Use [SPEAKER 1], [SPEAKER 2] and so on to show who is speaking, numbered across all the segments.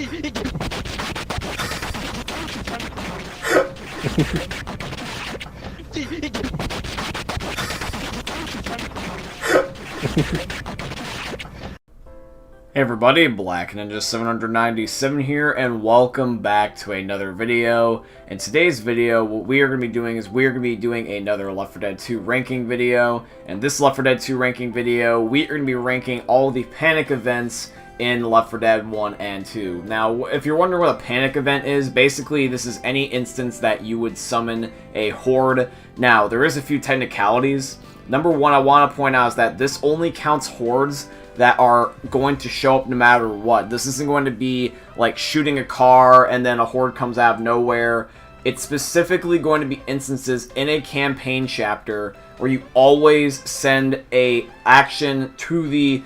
[SPEAKER 1] Hey everybody, Black Ninja 797 here, and welcome back to another video. In today's video, what we are going to be doing is we are going to be doing another Left 4 Dead 2 ranking video. And this Left 4 Dead 2 ranking video, we are going to be ranking all the panic events in Left 4 Dead 1 and 2. Now, if you're wondering what a panic event is, basically this is any instance that you would summon a horde. Now, there is a few technicalities. Number one, I want to point out is that this only counts hordes that are going to show up no matter what. This isn't going to be like shooting a car and then a horde comes out of nowhere. It's specifically going to be instances in a campaign chapter where you always send a action to the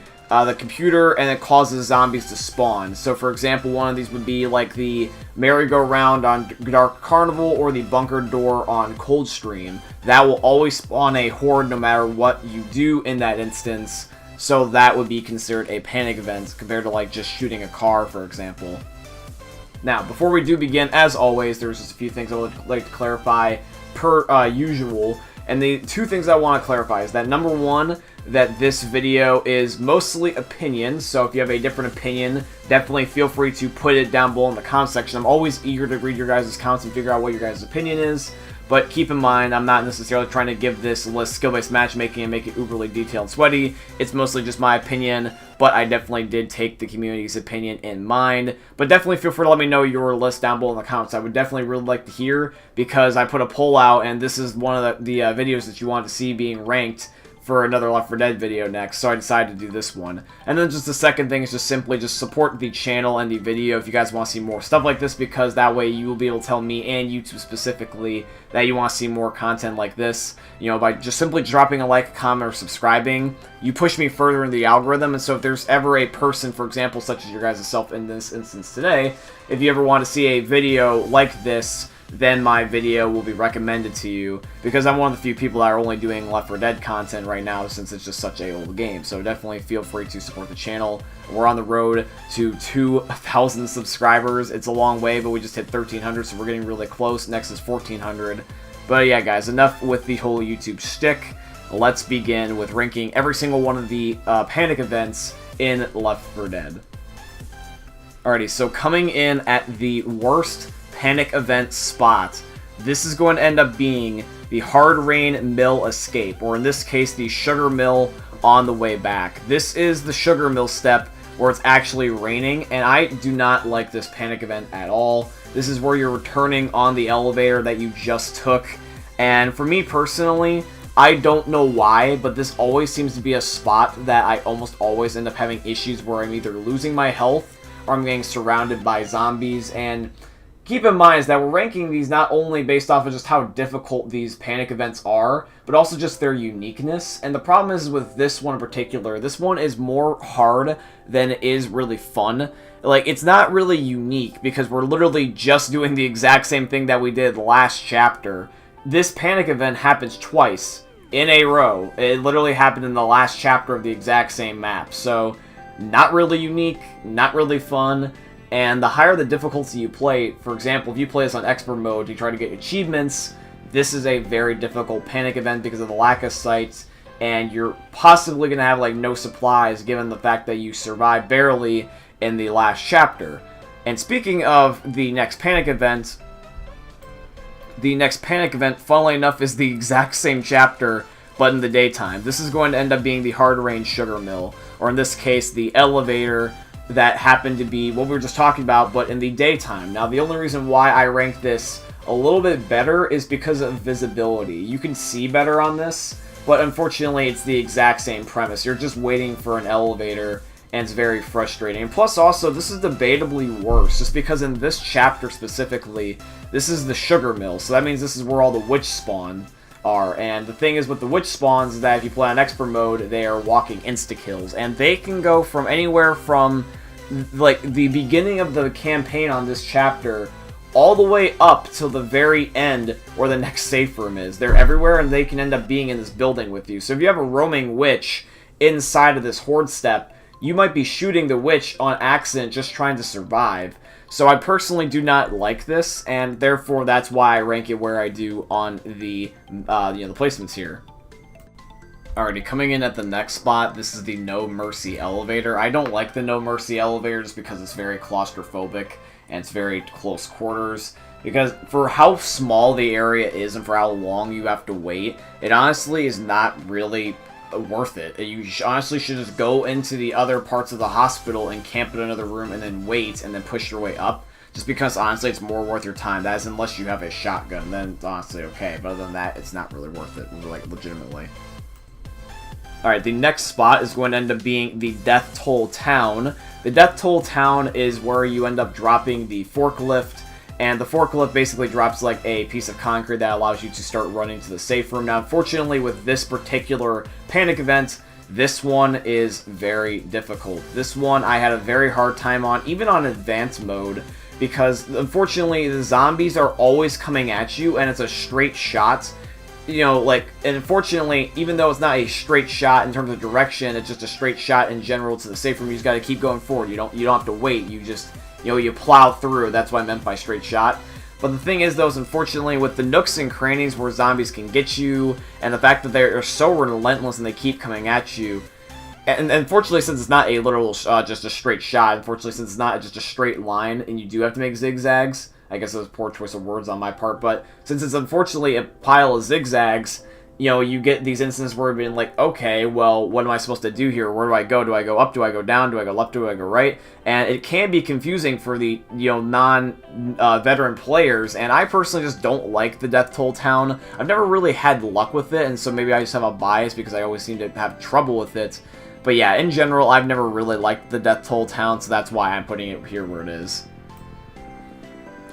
[SPEAKER 1] computer and it causes zombies to spawn. So for example, one of these would be like the merry-go-round on Dark Carnival or the bunker door on Coldstream. That will always spawn a horde no matter what you do in that instance. So that would be considered a panic event compared to like just shooting a car, for example. Now, before we do begin, as always, there's just a few things I would like to clarify per usual. And the two things I want to clarify is that number one, that this video is mostly opinion. So if you have a different opinion, definitely feel free to put it down below in the comment section. I'm always eager to read your guys' comments and figure out what your guys' opinion is. But keep in mind, I'm not necessarily trying to give this list skill-based matchmaking and make it uberly detailed and sweaty. It's mostly just my opinion, but I definitely did take the community's opinion in mind. But definitely feel free to let me know your list down below in the comments. I would definitely really like to hear, because I put a poll out, and this is one of the videos that you want to see being ranked for another Left 4 Dead video next, so I decided to do this one. And then just the second thing is just simply just support the channel and the video if you guys want to see more stuff like this, because that way you will be able to tell me and YouTube specifically that you want to see more content like this. You know, by just simply dropping a like, comment, or subscribing, you push me further in the algorithm. And so if there's ever a person, for example, such as your guys' self in this instance today, if you ever want to see a video like this, then my video will be recommended to you, because I'm one of the few people that are only doing Left 4 Dead content right now since it's just such a old game. So definitely feel free to support the channel. We're on the road to 2,000 subscribers. It's a long way, but we just hit 1,300, so we're getting really close. Next is 1,400. But yeah, guys, enough with the whole YouTube shtick. Let's begin with ranking every single one of the panic events in Left 4 Dead. Alrighty, so coming in at the worst panic event spot, this is going to end up being the Hard Rain Mill Escape, or in this case, the Sugar Mill on the way back. This is the Sugar Mill step where it's actually raining, and I do not like this panic event at all. This is where you're returning on the elevator that you just took, and for me personally, I don't know why, but this always seems to be a spot that I almost always end up having issues where I'm either losing my health or I'm getting surrounded by zombies. And keep in mind is that we're ranking these not only based off of just how difficult these panic events are, but also just their uniqueness. And the problem is with this one in particular, this one is more hard than it is really fun. Like, it's not really unique because we're literally just doing the exact same thing that we did last chapter. This panic event happens twice in a row. It literally happened in the last chapter of the exact same map. So, not really unique, not really fun. And the higher the difficulty you play, for example, if you play this on expert mode to try to get achievements, this is a very difficult panic event because of the lack of sight, and you're possibly going to have like no supplies given the fact that you survived barely in the last chapter. And speaking of the next panic event, funnily enough, is the exact same chapter, but in the daytime. This is going to end up being the Hard Rain Sugar Mill, or in this case, the elevator that happened to be what we were just talking about, but in the daytime. Now, the only reason why I ranked this a little bit better is because of visibility. You can see better on this, but unfortunately, it's the exact same premise. You're just waiting for an elevator, and it's very frustrating. And plus, also, this is debatably worse, just because in this chapter specifically, this is the Sugar Mill, so that means this is where all the witch spawn are. And the thing is with the witch spawns is that if you play on expert mode, they are walking insta-kills, and they can go from anywhere from like the beginning of the campaign on this chapter all the way up till the very end where the next safe room is. They're everywhere, and they can end up being in this building with you. So if you have a roaming witch inside of this horde step, you might be shooting the witch on accident just trying to survive. So I personally do not like this, and therefore that's why I rank it where I do on the the placements here. Alrighty, coming in at the next spot, this is the No Mercy elevator. I don't like the No Mercy elevator just because it's very claustrophobic and it's very close quarters. Because for how small the area is and for how long you have to wait, it honestly is not really worth it. You honestly should just go into the other parts of the hospital and camp in another room and then wait and then push your way up. Just because honestly it's more worth your time. That is unless you have a shotgun, then it's honestly okay. But other than that, it's not really worth it, like legitimately. Alright, the next spot is going to end up being the Death Toll Town. The Death Toll Town is where you end up dropping the forklift, and the forklift basically drops like a piece of concrete that allows you to start running to the safe room. Now, unfortunately, with this particular panic event, this one is very difficult. This one I had a very hard time on, even on advanced mode, because unfortunately the zombies are always coming at you, and it's a straight shot. You know, like, and unfortunately, even though it's not a straight shot in terms of direction, it's just a straight shot in general to the safe room. You just got to keep going forward. You don't have to wait. You just, you plow through. That's what I meant by straight shot. But the thing is, though, is unfortunately, with the nooks and crannies where zombies can get you, and the fact that they're so relentless and they keep coming at you, and unfortunately, since it's not a literal, just a straight shot, unfortunately, since it's not just a straight line, and you do have to make zigzags, I guess it was a poor choice of words on my part, but since it's unfortunately a pile of zigzags, you get these instances where you're being like, okay, well, what am I supposed to do here? Where do I go? Do I go up? Do I go down? Do I go left? Do I go right? And it can be confusing for the, non-veteran players, and I personally just don't like the Death Toll Town. I've never really had luck with it, and so maybe I just have a bias because I always seem to have trouble with it. But yeah, in general, I've never really liked the Death Toll Town, so that's why I'm putting it here where it is.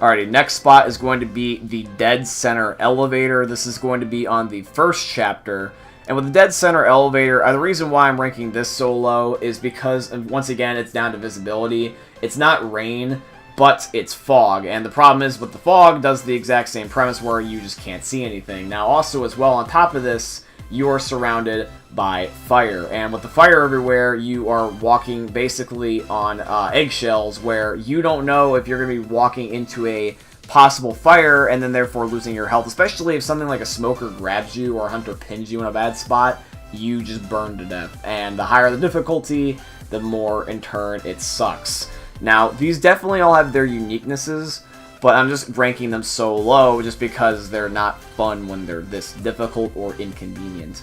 [SPEAKER 1] Alrighty, next spot is going to be the Dead Center elevator. This is going to be on the first chapter. And with the Dead Center elevator, the reason why I'm ranking this so low is because, once again, it's down to visibility. It's not rain, but it's fog. And the problem is, with the fog, does the exact same premise where you just can't see anything. Now, also, as well, on top of this, you are surrounded by fire. And with the fire everywhere, you are walking basically on eggshells where you don't know if you're going to be walking into a possible fire and then therefore losing your health. Especially if something like a smoker grabs you or a hunter pins you in a bad spot, you just burn to death. And the higher the difficulty, the more in turn it sucks. Now, these definitely all have their uniquenesses, but I'm just ranking them so low just because they're not fun when they're this difficult or inconvenient.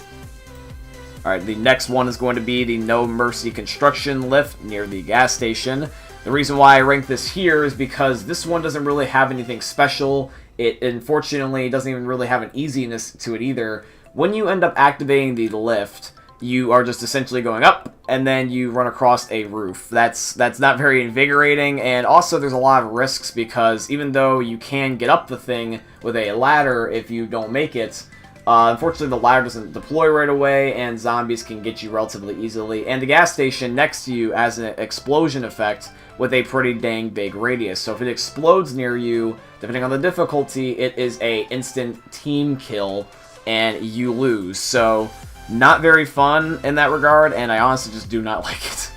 [SPEAKER 1] Alright, the next one is going to be the No Mercy construction lift near the gas station. The reason why I rank this here is because this one doesn't really have anything special. It unfortunately doesn't even really have an easiness to it either. When you end up activating the lift, you are just essentially going up, and then you run across a roof. That's not very invigorating, and also there's a lot of risks because even though you can get up the thing with a ladder if you don't make it, unfortunately the ladder doesn't deploy right away, and zombies can get you relatively easily. And the gas station next to you has an explosion effect with a pretty dang big radius. So if it explodes near you, depending on the difficulty, it is a instant team kill, and you lose. So not very fun in that regard, and I honestly just do not like it.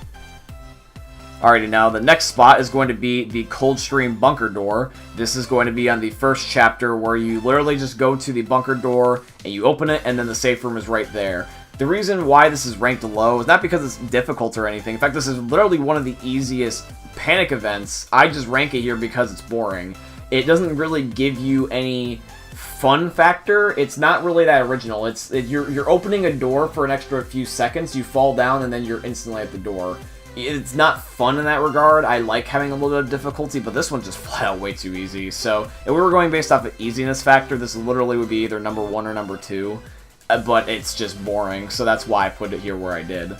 [SPEAKER 1] Alrighty, now the next spot is going to be the Coldstream bunker door. This is going to be on the first chapter where you literally just go to the bunker door and you open it, and then the safe room is right there. The reason why this is ranked low is not because it's difficult or anything. In fact, this is literally one of the easiest panic events. I just rank it here because it's boring. It doesn't really give you any fun factor. It's not really that original. You're opening a door for an extra few seconds, you fall down, and then you're instantly at the door. It's not fun in that regard. I like having a little bit of difficulty, but this one's just flat out way too easy. So if we were going based off of easiness factor, this literally would be either number 1 or number 2, but it's just boring, so that's why I put it here where I did.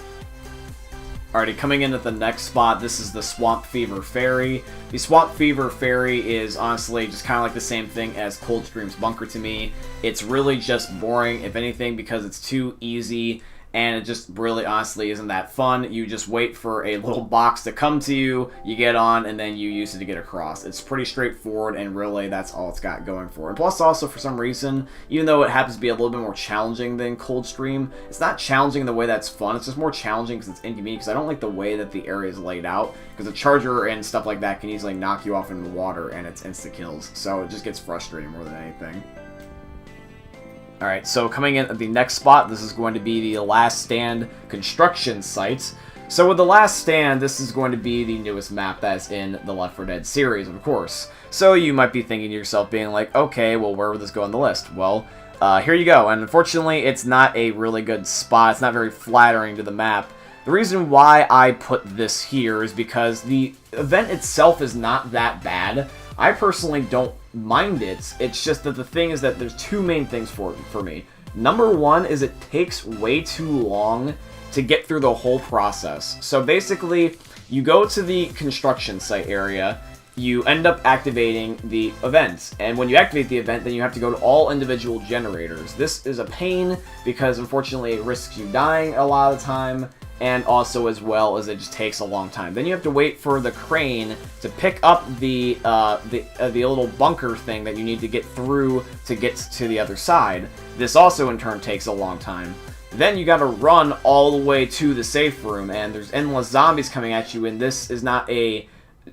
[SPEAKER 1] Alrighty, coming in at the next spot, this is the Swamp Fever Ferry. The Swamp Fever Ferry is honestly just kind of like the same thing as Coldstream's bunker to me. It's really just boring, if anything, because it's too easy. and it just really honestly isn't that fun. You just wait for a little box to come to you, you get on, and then you use it to get across. It's pretty straightforward, and really that's all it's got going for it. And plus also, for some reason, even though it happens to be a little bit more challenging than Coldstream, it's not challenging in the way that's fun. It's just more challenging because it's inconvenient, because I don't like the way that the area is laid out, because the charger and stuff like that can easily knock you off into the water, and it's insta-kills. So it just gets frustrating more than anything. Alright, so coming in at the next spot, this is going to be the Last Stand construction site. So with the Last Stand, this is going to be the newest map that's in the Left 4 Dead series, of course. So you might be thinking to yourself, being like, okay, well, where would this go on the list? Well, here you go. And unfortunately, it's not a really good spot. It's not very flattering to the map. The reason why I put this here is because the event itself is not that bad. I personally don't mind it. It's just that the thing is that there's two main things for me. Number one is it takes way too long to get through the whole process. So basically, you go to the construction site area, you end up activating the event, and when you activate the event, then you have to go to all individual generators. This is a pain because unfortunately it risks you dying a lot of the time, and also as well as it just takes a long time. Then you have to wait for the crane to pick up the little bunker thing that you need to get through to get to the other side. This also in turn takes a long time. Then you gotta run all the way to the safe room, and there's endless zombies coming at you, and this is not a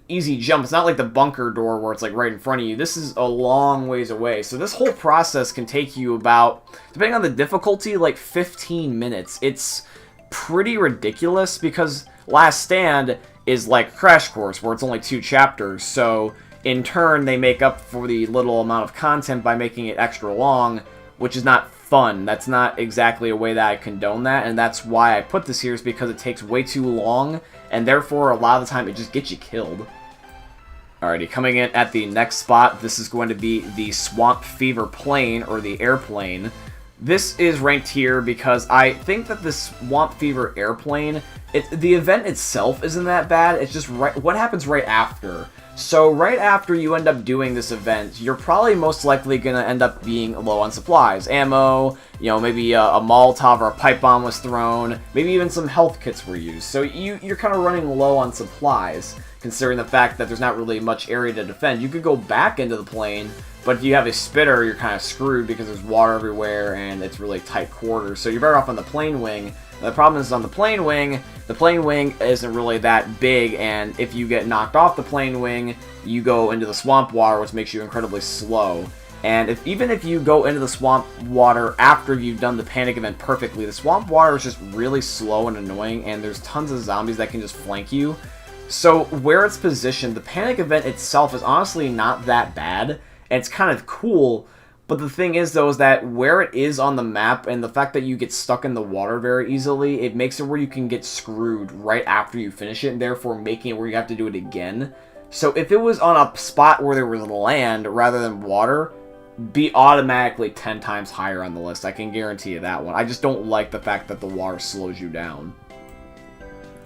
[SPEAKER 1] easy jump. It's not like the bunker door where it's like right in front of you. This is a long ways away. So this whole process can take you about, depending on the difficulty, like 15 minutes. It's pretty ridiculous because Last Stand is like Crash Course where it's only 2 chapters. So in turn, they make up for the little amount of content by making it extra long, which is not fun. That's not exactly a way that I condone that, and that's why I put this here, is because it takes way too long, and therefore a lot of the time it just gets you killed. Alrighty, coming in at the next spot, this is going to be the Swamp Fever plane, or the airplane. This is ranked here because I think that the Swamp Fever airplane, the event itself isn't that bad, it's just what happens right after. So right after you end up doing this event, you're probably most likely going to end up being low on supplies. Ammo, you know, maybe a Molotov or a pipe bomb was thrown, maybe even some health kits were used. So you're kind of running low on supplies, considering the fact that there's not really much area to defend. You could go back into the plane, but if you have a spitter, you're kind of screwed because there's water everywhere and it's really tight quarters. So you're better off on the plane wing. The problem is on the plane wing isn't really that big, and if you get knocked off the plane wing, you go into the swamp water, which makes you incredibly slow. And even if you go into the swamp water after you've done the panic event perfectly, the swamp water is just really slow and annoying, and there's tons of zombies that can just flank you. So where it's positioned, the panic event itself is honestly not that bad, and it's kind of cool. But the thing is, though, is that where it is on the map and the fact that you get stuck in the water very easily, it makes it where you can get screwed right after you finish it, and therefore making it where you have to do it again. So if it was on a spot where there was land rather than water, be automatically 10 times higher on the list. I can guarantee you that one. I just don't like the fact that the water slows you down.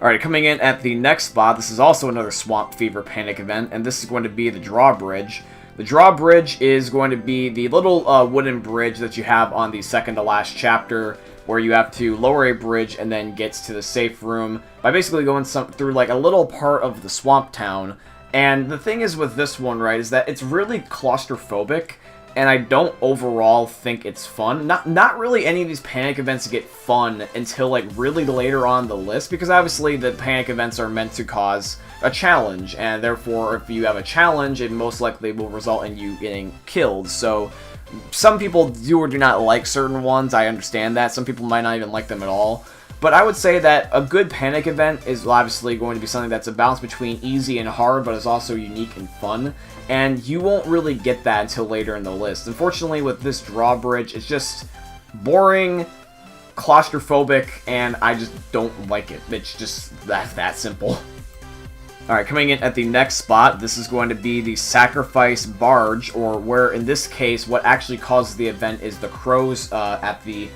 [SPEAKER 1] Alright, coming in at the next spot, this is also another Swamp Fever panic event, and this is going to be the Drawbridge. The Drawbridge is going to be the little wooden bridge that you have on the second to last chapter, where you have to lower a bridge and then get to the safe room by basically going through like a little part of the swamp town. And the thing is with this one, right, is that it's really claustrophobic, and I don't overall think it's fun. Not really any of these panic events get fun until like really later on the list, because obviously the panic events are meant to cause a challenge, and therefore if you have a challenge, it most likely will result in you getting killed. So some people do or do not like certain ones, I understand that. Some people might not even like them at all. But I would say that a good panic event is obviously going to be something that's a balance between easy and hard, but is also unique and fun. And you won't really get that until later in the list. Unfortunately, with this Drawbridge, it's just boring, claustrophobic, and I just don't like it. It's just that simple. Alright, coming in at the next spot, this is going to be the Sacrifice Barge, or where, in this case, what actually causes the event is the crows at the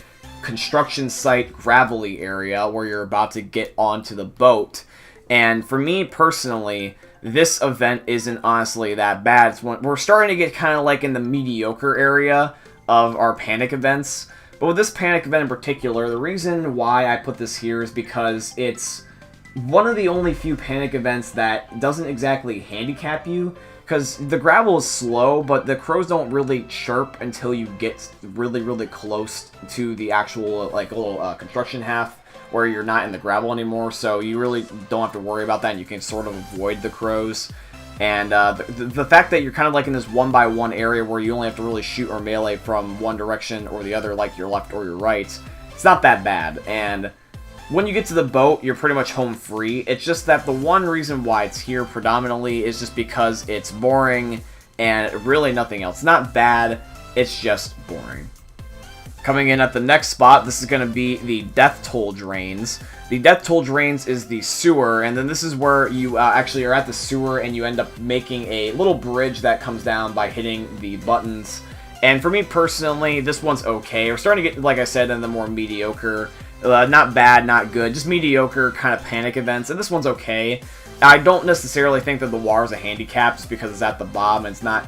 [SPEAKER 1] construction site gravelly area where you're about to get onto the boat. And for me personally, this event isn't honestly that bad. We're starting to get kind of like in the mediocre area of our panic events. But with this panic event in particular, the reason why I put this here is because it's one of the only few panic events that doesn't exactly handicap you, because the gravel is slow, but the crows don't really chirp until you get really, really close to the actual, like, little construction half where you're not in the gravel anymore, so you really don't have to worry about that, and you can sort of avoid the crows. And the fact that you're kind of like in this one-by-one area where you only have to really shoot or melee from one direction or the other, like your left or your right, it's not that bad. And when you get to the boat, you're pretty much home free. It's just that the one reason why it's here predominantly is just because it's boring and really nothing else. It's not bad, it's just boring. Coming in at the next spot, this is going to be the Death Toll Drains. The Death Toll Drains is the sewer, and then this is where you actually are at the sewer and you end up making a little bridge that comes down by hitting the buttons. And for me personally, this one's okay. We're starting to get, like I said, in the more mediocre, not bad, not good, just mediocre kind of panic events, and this one's okay. I don't necessarily think that the water is a handicap just because it's at the bottom and it's not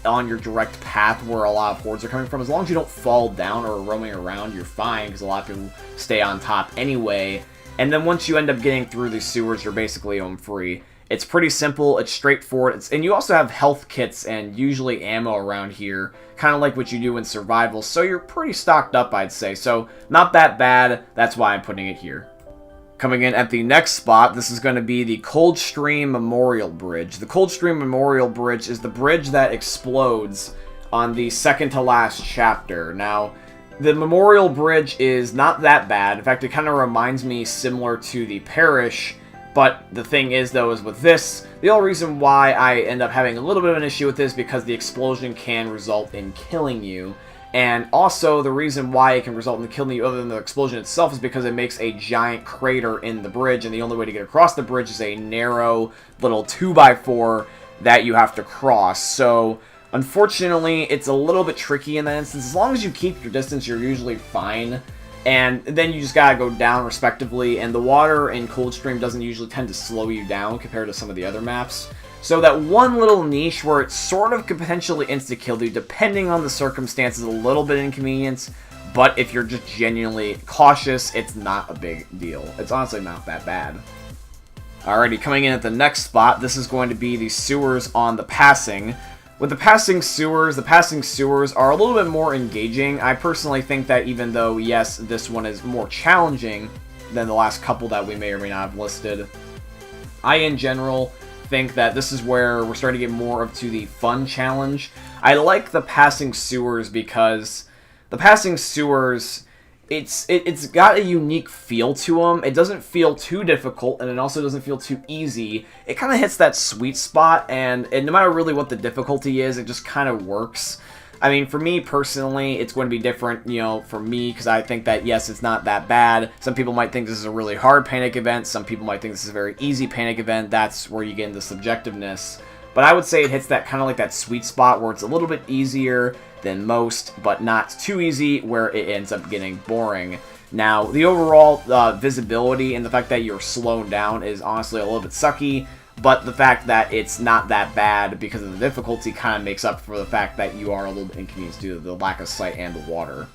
[SPEAKER 1] on your direct path where a lot of hordes are coming from. As long as you don't fall down or roaming around, you're fine, because a lot of people stay on top anyway. And then once you end up getting through the sewers, you're basically home free. It's pretty simple, it's straightforward, and you also have health kits and usually ammo around here, kind of like what you do in survival, so you're pretty stocked up, I'd say. So not that bad, that's why I'm putting it here. Coming in at the next spot, this is going to be the Coldstream Memorial Bridge. The Coldstream Memorial Bridge is the bridge that explodes on the second to last chapter. Now, the Memorial Bridge is not that bad. In fact, it kind of reminds me similar to the Parish, but the thing is, though, is with this, the only reason why I end up having a little bit of an issue with this is because the explosion can result in killing you. And also, the reason why it can result in killing you other than the explosion itself is because it makes a giant crater in the bridge, and the only way to get across the bridge is a narrow little 2x4 that you have to cross. So, unfortunately, it's a little bit tricky in that instance. As long as you keep your distance, you're usually fine. And then you just gotta go down respectively, and the water in Coldstream doesn't usually tend to slow you down compared to some of the other maps. So that one little niche where it sort of could potentially insta-kill you, depending on the circumstances, a little bit inconvenience, but if you're just genuinely cautious, it's not a big deal. It's honestly not that bad. Alrighty, coming in at the next spot, this is going to be the sewers on the Passing. With the passing sewers are a little bit more engaging. I personally think that even though, yes, this one is more challenging than the last couple that we may or may not have listed, I, in general, think that this is where we're starting to get more up to the fun challenge. I like the passing sewers because the passing sewers, it's got a unique feel to them. It doesn't feel too difficult, and it also doesn't feel too easy. It kind of hits that sweet spot, and no matter really what the difficulty is, it just kind of works. I mean, for me personally, it's going to be different, you know, for me, because I think that, yes, it's not that bad. Some people might think this is a really hard panic event. Some people might think this is a very easy panic event. That's where you get into subjectiveness. But I would say it hits that kind of like that sweet spot where it's a little bit easier than most, but not too easy where it ends up getting boring. Now, the overall visibility and the fact that you're slowed down is honestly a little bit sucky, but the fact that it's not that bad because of the difficulty kind of makes up for the fact that you are a little bit inconvenienced due to the lack of sight and the water.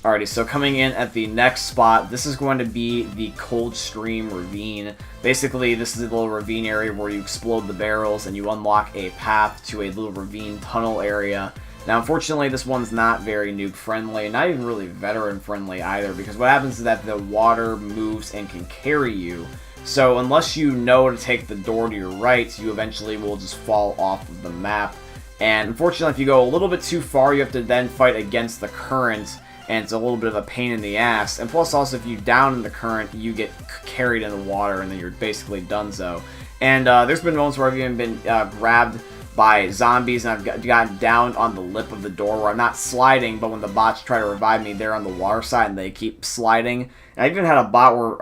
[SPEAKER 1] Alrighty, so coming in at the next spot, this is going to be the Coldstream Ravine. Basically, this is a little ravine area where you explode the barrels and you unlock a path to a little ravine tunnel area. Now, unfortunately, this one's not very noob-friendly, not even really veteran-friendly either, because what happens is that the water moves and can carry you. So unless you know to take the door to your right, you eventually will just fall off of the map. And unfortunately, if you go a little bit too far, you have to then fight against the current, and it's a little bit of a pain in the ass. And plus, also, if you down in the current, you get carried in the water, and then you're basically donezo. And there's been moments where I've even been grabbed by zombies, and I've gotten down on the lip of the door where I'm not sliding, but when the bots try to revive me, they're on the water side and they keep sliding. And I even had a bot where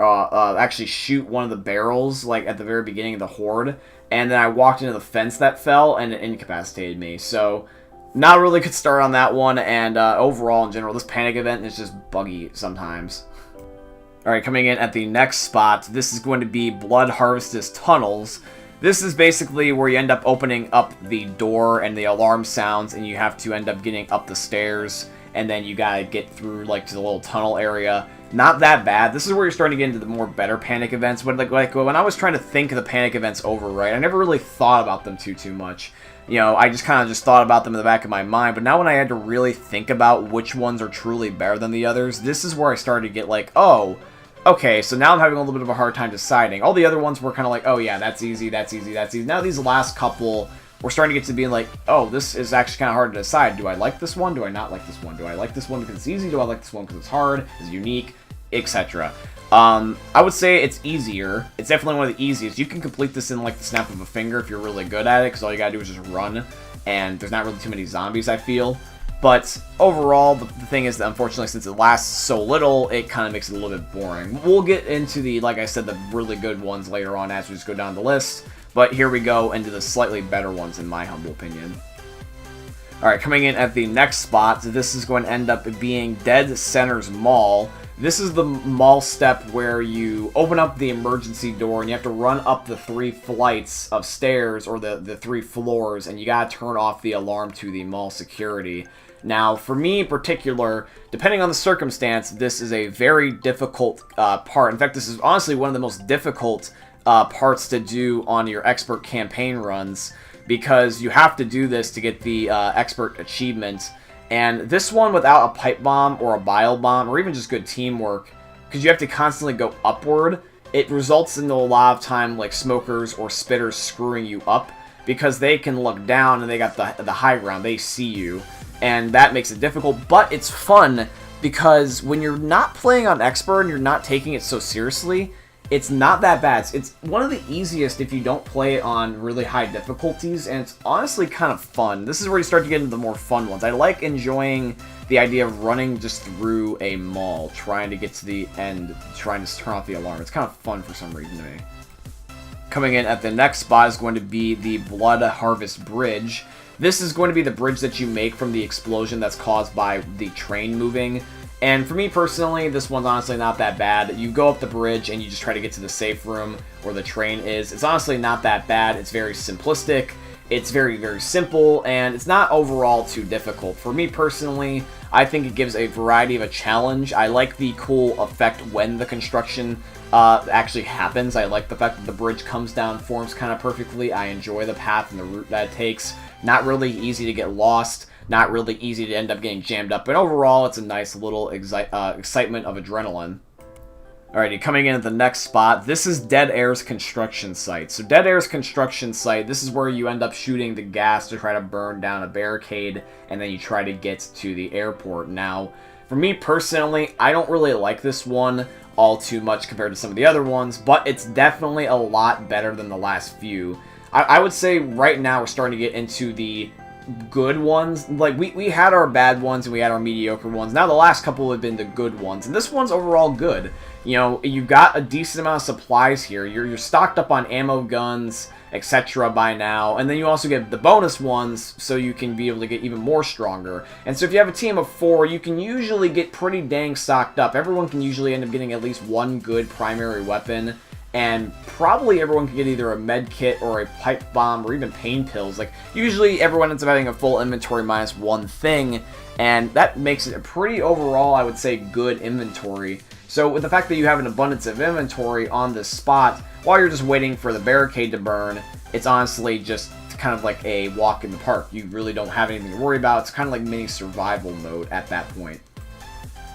[SPEAKER 1] actually shoot one of the barrels like at the very beginning of the horde, and then I walked into the fence that fell and it incapacitated me. So not a really good start on that one, and overall in general, this panic event is just buggy sometimes. Alright, coming in at the next spot, this is going to be Blood Harvest's Tunnels. This is basically where you end up opening up the door and the alarm sounds, and you have to end up getting up the stairs. and then you gotta get through, like, to the little tunnel area. Not that bad. This is where you're starting to get into the more better panic events. But like when I was trying to think of the panic events over, right, I never really thought about them too much. You know, I just kind of thought about them in the back of my mind. But now when I had to really think about which ones are truly better than the others, this is where I started to get like, oh, okay, so now I'm having a little bit of a hard time deciding. All the other ones were kind of like, oh yeah, that's easy, that's easy, that's easy. Now these last couple, we're starting to get to being like, oh, this is actually kind of hard to decide. Do I like this one? Do I not like this one? Do I like this one because it's easy? Do I like this one because it's hard? Is it unique? Etc. I would say it's easier. It's definitely one of the easiest. You can complete this in like the snap of a finger if you're really good at it, because all you gotta do is just run, and there's not really too many zombies, I feel. But overall, the thing is that unfortunately, since it lasts so little, it kind of makes it a little bit boring. We'll get into the, like I said, the really good ones later on as we just go down the list. But here we go into the slightly better ones, in my humble opinion. Alright, coming in at the next spot, this is going to end up being Dead Center's Mall. This is the mall step where you open up the emergency door and you have to run up the 3 flights of stairs, or the 3 floors, and you gotta turn off the alarm to the mall security. Now, for me in particular, depending on the circumstance, this is a very difficult part. In fact, this is honestly one of the most difficult parts to do on your expert campaign runs, because you have to do this to get the expert achievement. And this one, without a pipe bomb or a bile bomb, or even just good teamwork, because you have to constantly go upward, it results in a lot of time like smokers or spitters screwing you up, because they can look down and they got the high ground, they see you, and that makes it difficult. But it's fun, because when you're not playing on expert and you're not taking it so seriously, it's not that bad. It's one of the easiest if you don't play it on really high difficulties, and it's honestly kind of fun. This is where you start to get into the more fun ones. I like enjoying the idea of running just through a mall, trying to get to the end, trying to turn off the alarm. It's kind of fun for some reason to me. Coming in at the next spot is going to be the Blood Harvest Bridge. This is going to be the bridge that you make from the explosion that's caused by the train moving. And for me personally, this one's honestly not that bad. You go up the bridge and you just try to get to the safe room where the train is. It's honestly not that bad. It's very simplistic. It's very simple, and it's not overall too difficult. For me personally, I think it gives a variety of a challenge. I like the cool effect when the construction actually happens. I like the fact that the bridge comes down, forms kind of perfectly. I enjoy the path and the route that it takes. Not really easy to get lost. Not really easy to end up getting jammed up, but overall, it's a nice little excitement of adrenaline. Alrighty, coming in at the next spot, this is Dead Air's construction site. So Dead Air's construction site, this is where you end up shooting the gas to try to burn down a barricade, and then you try to get to the airport. Now, for me personally, I don't really like this one all too much compared to some of the other ones, but it's definitely a lot better than the last few. I would say right now we're starting to get into the good ones. Like, we had our bad ones and we had our mediocre ones. Now the last couple have been the good ones, and this one's overall good. You know, you've got a decent amount of supplies here. You're stocked up on ammo, guns, etc. by now, and then you also get the bonus ones, so you can be able to get even more stronger. And so if you have a team of 4, you can usually get pretty dang stocked up. Everyone can usually end up getting at least one good primary weapon, and probably everyone can get either a med kit or a pipe bomb or even pain pills. Like, usually everyone ends up having a full inventory minus one thing, and that makes it a pretty overall, I would say, good inventory. So with the fact that you have an abundance of inventory on this spot, while you're just waiting for the barricade to burn, it's honestly just kind of like a walk in the park. You really don't have anything to worry about. It's kind of like mini survival mode at that point.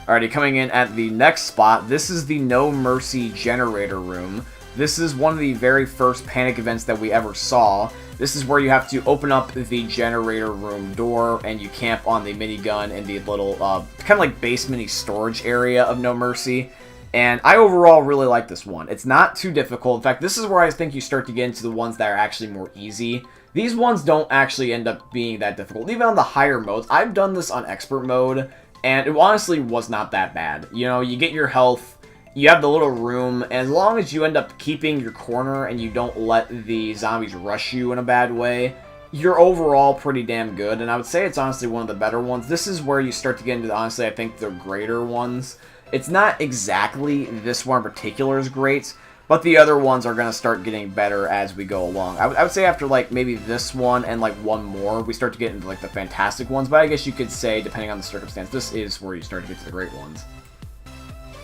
[SPEAKER 1] Alrighty, coming in at the next spot, this is the No Mercy generator room. This is one of the very first panic events that we ever saw. This is where you have to open up the generator room door and you camp on the minigun in the little, kind of like basement-y storage area of No Mercy. And I overall really like this one. It's not too difficult. In fact, this is where I think you start to get into the ones that are actually more easy. These ones don't actually end up being that difficult. Even on the higher modes, I've done this on expert mode, and it honestly was not that bad. You know, you get your health, you have the little room, and as long as you end up keeping your corner and you don't let the zombies rush you in a bad way, you're overall pretty damn good. And I would say it's honestly one of the better ones. This is where you start to get into, honestly, I think the greater ones. It's not exactly this one in particular is great, But the other ones are going to start getting better as we go along. I would say after, like, maybe this one and, like, one more, we start to get into, like, the fantastic ones. But I guess you could say, depending on the circumstance, this is where you start to get to the great ones.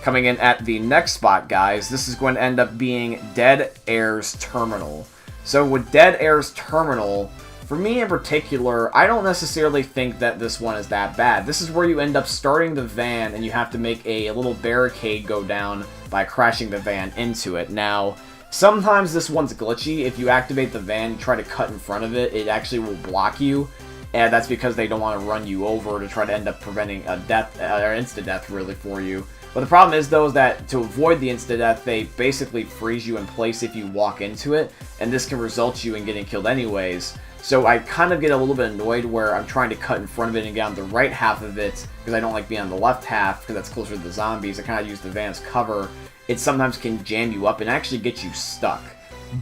[SPEAKER 1] Coming in at the next spot, guys, this is going to end up being Dead Air's Terminal. So with Dead Air's Terminal, for me in particular, I don't necessarily think that this one is that bad. This is where you end up starting the van and you have to make a little barricade go down by crashing the van into it. Now, sometimes this one's glitchy. If you activate the van, you try to cut in front of it, it actually will block you. And that's because they don't want to run you over to try to end up preventing a death, or insta-death really for you. But the problem is, though, is that to avoid the insta-death, they basically freeze you in place if you walk into it, and this can result you in getting killed anyways. So I kind of get a little bit annoyed where I'm trying to cut in front of it and get on the right half of it, because I don't like being on the left half, because that's closer to the zombies. I kind of use the van as cover. It sometimes can jam you up and actually get you stuck.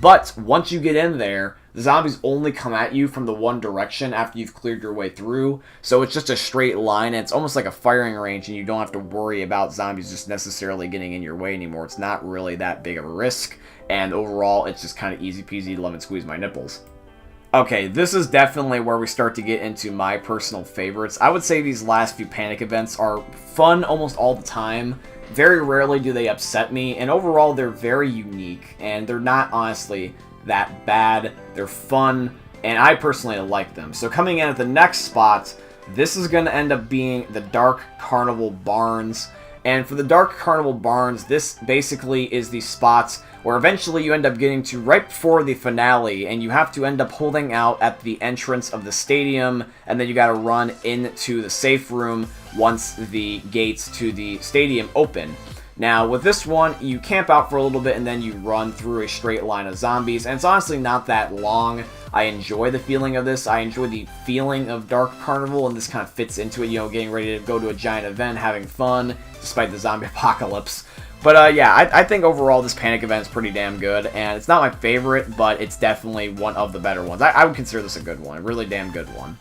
[SPEAKER 1] But once you get in there, the zombies only come at you from the one direction after you've cleared your way through. So it's just a straight line, and it's almost like a firing range, and you don't have to worry about zombies just necessarily getting in your way anymore. It's not really that big of a risk, and overall, it's just kind of easy peasy lemon squeeze my nipples. Okay, this is definitely where we start to get into my personal favorites. I would say these last few panic events are fun almost all the time. Very rarely do they upset me, and overall they're very unique, and they're not honestly that bad. They're fun, and I personally like them. So coming in at the next spot, this is going to end up being the Dark Carnival Barns. And for the Dark Carnival Barns, this basically is the spots where eventually you end up getting to right before the finale, and you have to end up holding out at the entrance of the stadium, and then you got to run into the safe room once the gates to the stadium open. Now, with this one, you camp out for a little bit, and then you run through a straight line of zombies, and it's honestly not that long. I enjoy the feeling of this. I enjoy the feeling of Dark Carnival, and this kind of fits into it, you know, getting ready to go to a giant event, having fun, despite the zombie apocalypse. But yeah, I think overall this panic event is pretty damn good, and it's not my favorite, but it's definitely one of the better ones. I would consider this a good one, a really damn good one.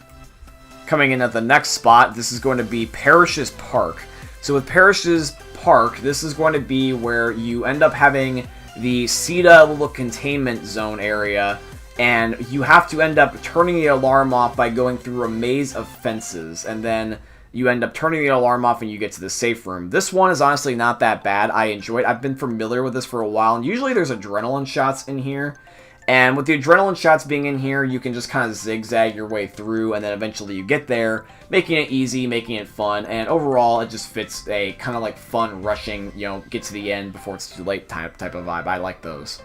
[SPEAKER 1] Coming in at the next spot, this is going to be Parishes Park. So with Parishes Park, this is going to be where you end up having the CETA little containment zone area, and you have to end up turning the alarm off by going through a maze of fences, and then you end up turning the alarm off and you get to the safe room. This one is honestly not that bad. I enjoy it. I've been familiar with this for a while, and usually there's adrenaline shots in here. And with the adrenaline shots being in here, you can just kind of zigzag your way through, and then eventually you get there, making it easy, making it fun, and overall it just fits a kind of like fun, rushing, you know, get to the end before it's too late type of vibe. I like those.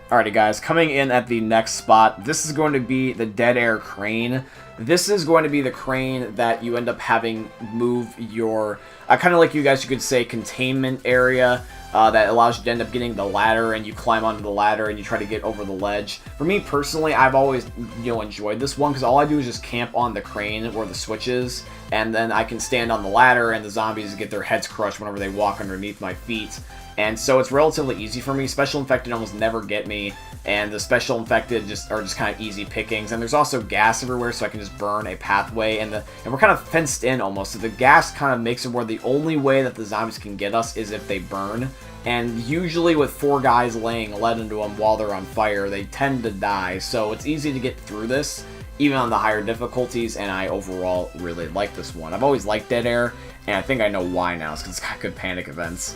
[SPEAKER 1] Alrighty guys, coming in at the next spot, this is going to be the Dead Air Crane. This is going to be the crane that you end up having move your, kind of like you guys could say, containment area that allows you to end up getting the ladder, and you climb onto the ladder and you try to get over the ledge. For me personally, I've always, you know, enjoyed this one because all I do is just camp on the crane where the switch is, and then I can stand on the ladder and the zombies get their heads crushed whenever they walk underneath my feet. And so it's relatively easy for me. Special Infected almost never get me, and the Special Infected are just kind of easy pickings. And there's also gas everywhere, so I can just burn a pathway, and we're kind of fenced in almost. So the gas kind of makes it where the only way that the zombies can get us is if they burn. And usually with 4 guys laying lead into them while they're on fire, they tend to die. So it's easy to get through this, even on the higher difficulties, and I overall really like this one. I've always liked Dead Air, and I think I know why now. It's because it's got good panic events.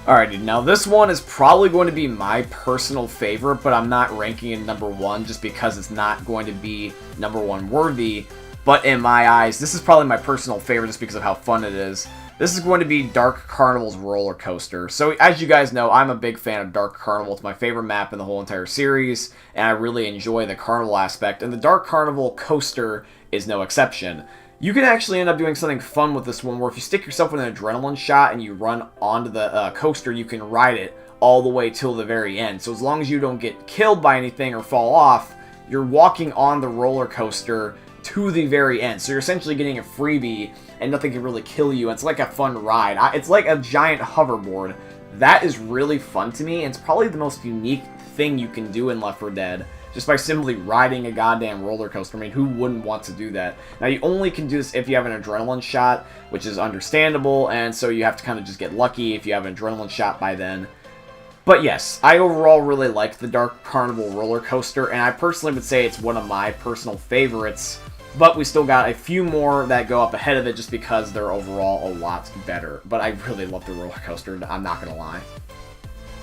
[SPEAKER 1] Alrighty, now this one is probably going to be my personal favorite, but I'm not ranking it number 1 just because it's not going to be number 1 worthy. But in my eyes, this is probably my personal favorite just because of how fun it is. This is going to be Dark Carnival's roller coaster. So as you guys know, I'm a big fan of Dark Carnival. It's my favorite map in the whole entire series, and I really enjoy the carnival aspect, and the Dark Carnival coaster is no exception. You can actually end up doing something fun with this one, where if you stick yourself with an adrenaline shot and you run onto the coaster, you can ride it all the way till the very end. So as long as you don't get killed by anything or fall off, you're walking on the roller coaster to the very end. So you're essentially getting a freebie, and nothing can really kill you. It's like a fun ride. It's like a giant hoverboard. That is really fun to me, and it's probably the most unique thing you can do in Left 4 Dead. Just by simply riding a goddamn roller coaster. I mean, who wouldn't want to do that? Now, you only can do this if you have an adrenaline shot, which is understandable, and so you have to kind of just get lucky if you have an adrenaline shot by then. But yes, I overall really like the Dark Carnival roller coaster, and I personally would say it's one of my personal favorites. But we still got a few more that go up ahead of it just because they're overall a lot better. But I really love the roller coaster, I'm not going to lie.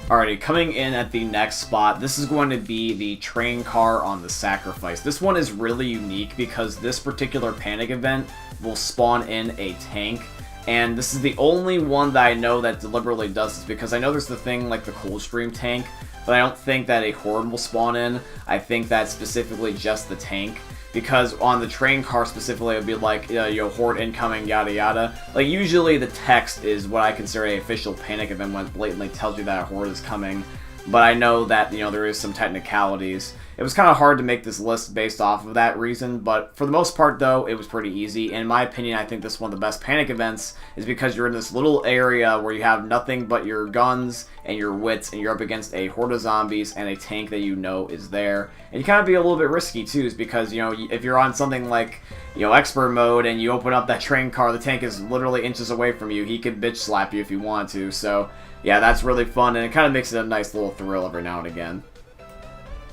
[SPEAKER 1] Alrighty, coming in at the next spot, this is going to be the train car on the Sacrifice. This one is really unique because this particular panic event will spawn in a tank. And this is the only one that I know that deliberately does this, because I know there's the thing like the Coldstream tank, but I don't think that a horde will spawn in. I think that's specifically just the tank. Because on the train car specifically, it would be like, horde incoming, yada yada. Like, usually the text is what I consider an official panic event when it blatantly tells you that a horde is coming. But I know that, there is some technicalities. It was kind of hard to make this list based off of that reason, but for the most part, though, it was pretty easy. And in my opinion, I think this is one of the best panic events is because you're in this little area where you have nothing but your guns and your wits, and you're up against a horde of zombies and a tank that you know is there. And you kind of be a little bit risky, too, is because, if you're on something like, expert mode and you open up that train car, the tank is literally inches away from you. He could bitch slap you if you want to, so yeah, that's really fun, and it kind of makes it a nice little thrill every now and again.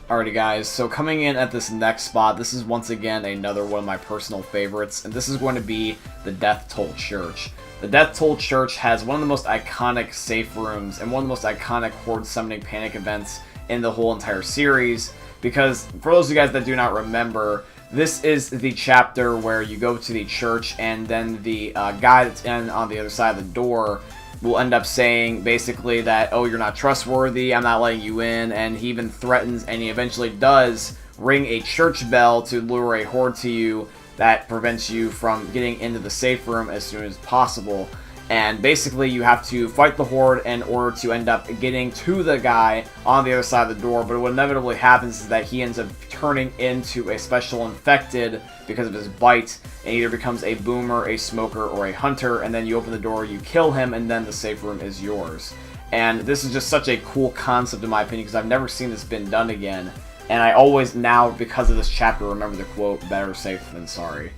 [SPEAKER 1] Alrighty guys, so coming in at this next spot, this is once again another one of my personal favorites, and this is going to be the Death Toll Church. The Death Toll Church has one of the most iconic safe rooms and one of the most iconic horde summoning panic events in the whole entire series, because for those of you guys that do not remember, this is the chapter where you go to the church and then the guy that's on the other side of the door will end up saying basically that, oh, you're not trustworthy, I'm not letting you in, and he even threatens, and he eventually does ring a church bell to lure a horde to you that prevents you from getting into the safe room as soon as possible. And basically you have to fight the horde in order to end up getting to the guy on the other side of the door, but what inevitably happens is that he ends up turning into a special infected because of his bite, and either becomes a boomer, a smoker, or a hunter, and then you open the door, you kill him, and then the safe room is yours. And this is just such a cool concept in my opinion, because I've never seen this been done again, and I always now, because of this chapter, remember the quote, better safe than sorry.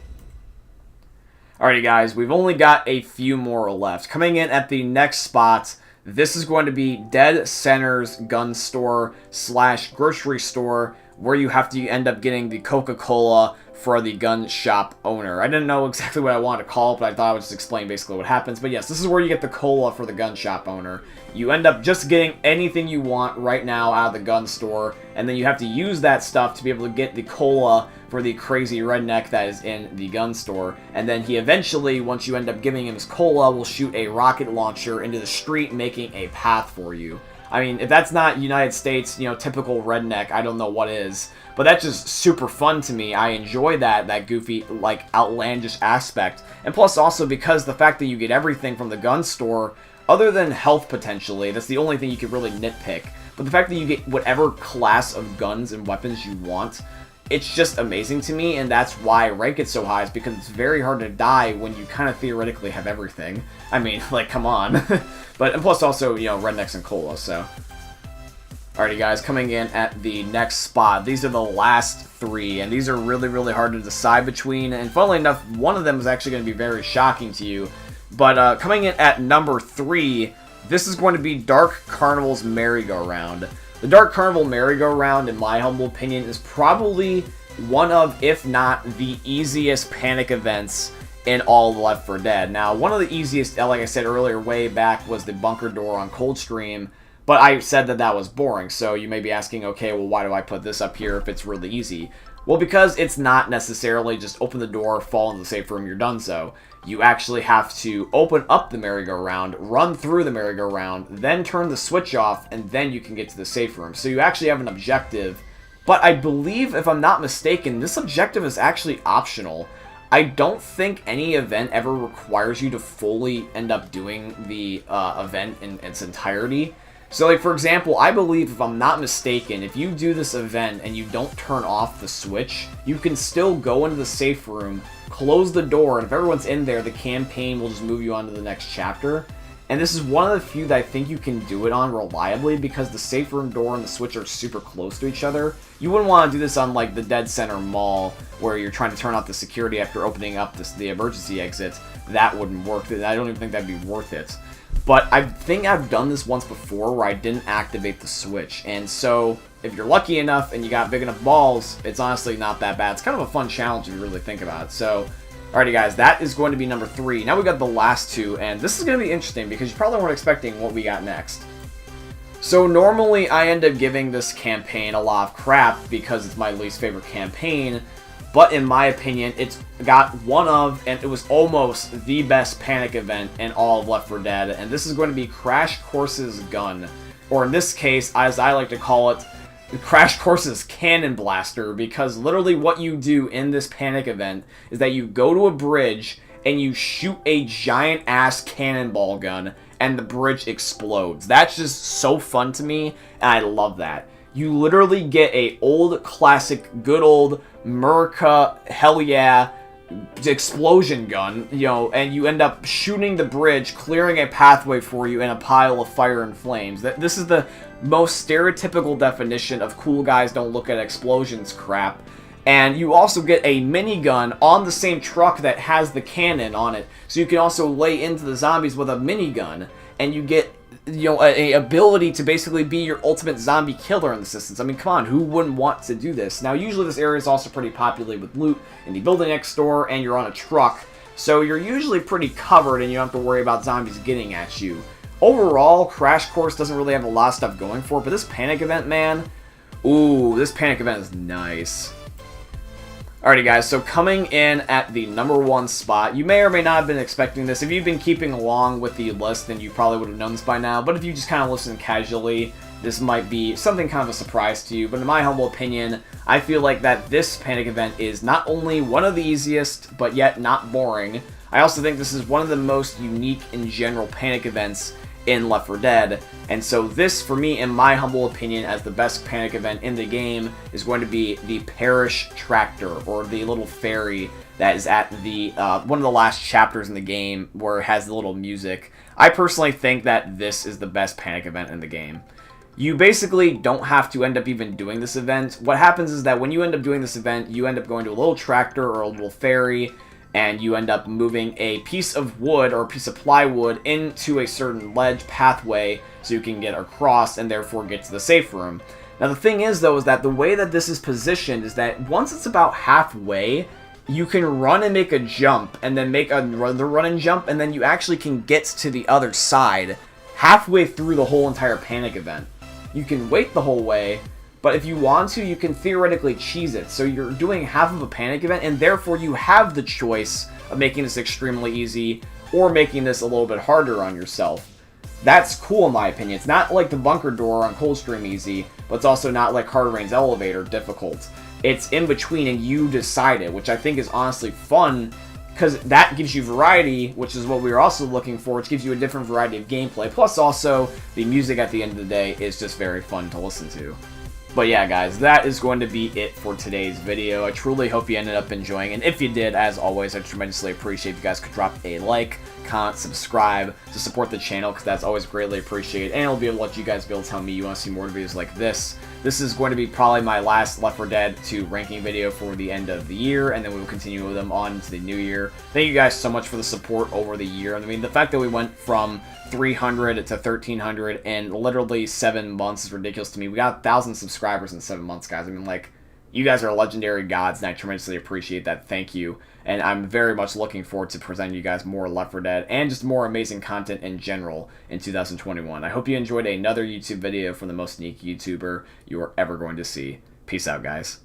[SPEAKER 1] Alrighty guys, we've only got a few more left. Coming in at the next spot, this is going to be Dead Center's gun store / grocery store, where you have to end up getting the Coca-Cola for the gun shop owner. I didn't know exactly what I wanted to call it, but I thought I would just explain basically what happens. But yes, this is where you get the cola for the gun shop owner. You end up just getting anything you want right now out of the gun store, and then you have to use that stuff to be able to get the cola for the crazy redneck that is in the gun store. And then he eventually, once you end up giving him his cola, will shoot a rocket launcher into the street, making a path for you. I mean, if that's not United States, typical redneck, I don't know what is. But that's just super fun to me. I enjoy that goofy, outlandish aspect. And plus also because the fact that you get everything from the gun store, other than health potentially, that's the only thing you could really nitpick. But the fact that you get whatever class of guns and weapons you want, it's just amazing to me, and that's why I rank it so high, is because it's very hard to die when you kind of theoretically have everything. I mean, come on. And plus also, rednecks and cola, so. Alrighty guys, coming in at the next spot, these are the last three, and these are really, really hard to decide between, and funnily enough, one of them is actually going to be very shocking to you. But coming in at number 3, this is going to be Dark Carnival's merry-go-round. The Dark Carnival merry-go-round, in my humble opinion, is probably one of, if not the easiest panic events in all of Left 4 Dead. Now, one of the easiest, like I said earlier, way back, was the bunker door on Coldstream, but I said that was boring, so you may be asking, okay, well, why do I put this up here if it's really easy? Well, because it's not necessarily just open the door, fall into the safe room, you're done so. You actually have to open up the merry-go-round, run through the merry-go-round, then turn the switch off, and then you can get to the safe room. So you actually have an objective, but I believe, if I'm not mistaken, this objective is actually optional. I don't think any event ever requires you to fully end up doing the event in its entirety. So, for example, I believe, if I'm not mistaken, if you do this event and you don't turn off the switch, you can still go into the safe room, close the door, and if everyone's in there, the campaign will just move you on to the next chapter. And this is one of the few that I think you can do it on reliably, because the safe room door and the switch are super close to each other. You wouldn't want to do this on, the Dead Center Mall, where you're trying to turn off the security after opening up the emergency exit. That wouldn't work. I don't even think that'd be worth it. But I think I've done this once before where I didn't activate the switch. And so if you're lucky enough and you got big enough balls, it's honestly not that bad. It's kind of a fun challenge if you really think about it. So, alrighty guys, that is going to be number 3. Now we got the last 2, and this is going to be interesting because you probably weren't expecting what we got next. So normally I end up giving this campaign a lot of crap because it's my least favorite campaign. But in my opinion, it's got one of, and it was almost the best panic event in all of Left 4 Dead. And this is going to be Crash Course's Gun. Or in this case, as I like to call it, Crash Course's Cannon Blaster. Because literally what you do in this panic event is that you go to a bridge and you shoot a giant ass cannonball gun and the bridge explodes. That's just so fun to me, and I love that. You literally get a old classic, good old America, hell yeah, explosion gun, you know, and you end up shooting the bridge, clearing a pathway for you in a pile of fire and flames. This is the most stereotypical definition of cool guys don't look at explosions crap. And you also get a minigun on the same truck that has the cannon on it, so you can also lay into the zombies with a minigun, and you get, you know, a ability to basically be your ultimate zombie killer in the systems. I mean, come on, who wouldn't want to do this? Now, usually this area is also pretty populated with loot in the building next door, and you're on a truck, so you're usually pretty covered, and you don't have to worry about zombies getting at you. Overall, Crash Course doesn't really have a lot of stuff going for it, but this panic event, man, ooh, this panic event is nice. Alrighty guys, so coming in at the number 1 spot, you may or may not have been expecting this. If you've been keeping along with the list, then you probably would have known this by now. But if you just kind of listen casually, this might be something kind of a surprise to you. But in my humble opinion, I feel like that this panic event is not only one of the easiest, but yet not boring. I also think this is one of the most unique in general panic events in Left 4 Dead. And so this, for me, in my humble opinion, as the best panic event in the game, is going to be the Parish Tractor, or the little ferry that is at the one of the last chapters in the game where it has the little music. I personally think that this is the best panic event in the game. You basically don't have to end up even doing this event. What happens is that when you end up doing this event, you end up going to a little tractor or a little ferry, and you end up moving a piece of wood or a piece of plywood into a certain ledge pathway so you can get across and therefore get to the safe room. Now the thing is though, is that the way that this is positioned is that once it's about halfway, you can run and make a jump and then make another run and jump, and then you actually can get to the other side halfway through the whole entire panic event. You can wait the whole way, but if you want to, you can theoretically cheese it. So you're doing half of a panic event, and therefore you have the choice of making this extremely easy or making this a little bit harder on yourself. That's cool in my opinion. It's not like the bunker door on Coldstream easy, but it's also not like Hard Rain's elevator difficult. It's in between, and you decide it, which I think is honestly fun, because that gives you variety, which is what we were also looking for, which gives you a different variety of gameplay. Plus also, the music at the end of the day is just very fun to listen to. But yeah, guys, that is going to be it for today's video. I truly hope you ended up enjoying, and if you did, as always, I tremendously appreciate if you guys could drop a like, comment, subscribe to support the channel, because that's always greatly appreciated, and it'll be able to let you guys be able to tell me you want to see more videos like this. This is going to be probably my last Left 4 Dead 2 ranking video for the end of the year, and then we will continue with them on to the new year. Thank you guys so much for the support over the year. I mean, the fact that we went from 300 to 1,300 in literally 7 months is ridiculous to me. We got 1,000 subscribers in 7 months, guys. I mean, like, you guys are legendary gods, and I tremendously appreciate that. Thank you. And I'm very much looking forward to presenting you guys more Left 4 Dead and just more amazing content in general in 2021. I hope you enjoyed another YouTube video from the most unique YouTuber you are ever going to see. Peace out, guys.